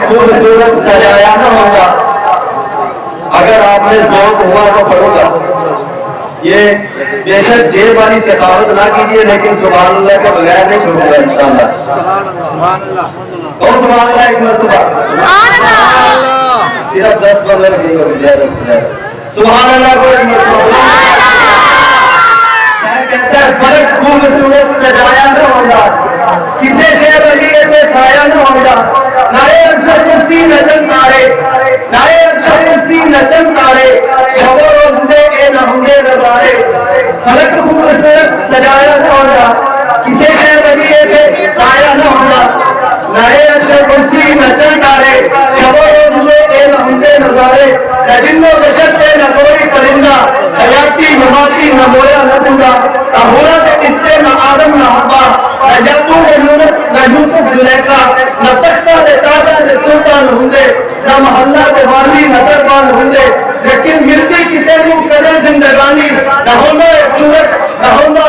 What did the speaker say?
خوبصورت سجایا نہ ہوگا. اگر آپ نے ذوق ہوا تو پڑھو گا. یہ بے شک جیب والی سخاوت نہ کیجیے، لیکن سبحان اللہ کے بغیر نہیں چھوڑوں گا انشاءاللہ. اور سبحان اللہ ایک مرتبہ صرف 10-15 نہیں ہوگی. سبحان اللہ کو ایک مرتبہ کہتا ہے فلک خوبصورت سجایا نہ ہوگا، کسی شے ولی پہ سایہ نہ ہوگا. نائے عرش کرسی نچن تارے، نائے عرش کرسی نچن تارے، شب و روز دے اے نہ ہوں گے نظارے. فلک خوبصورت سجایا نہ ہوگا، کسی شے ولی پہ سایہ نہ ہوگا. نائے عرش کرسی نچن تارے، شب و روز دے اے نہ ہوں گے نظارے. نہ جن و بشر پہ نہ کوئی پرندہ، حیاتی مماتی نہ مویا نہ زندہ. نہ ہونا تو اس سے نہ آدم نہ حوا، نہ یعقوب یونس نہ یوسف زلیخا. نہ تختہ دے تاجہ دے سلطان ہوں گے، نہ محلہ دے والی نہ دربان ہوں گے. لیکن ملتی کسے نو کرے زندگانی، نہ ہونا ہے صورت نہ ہونا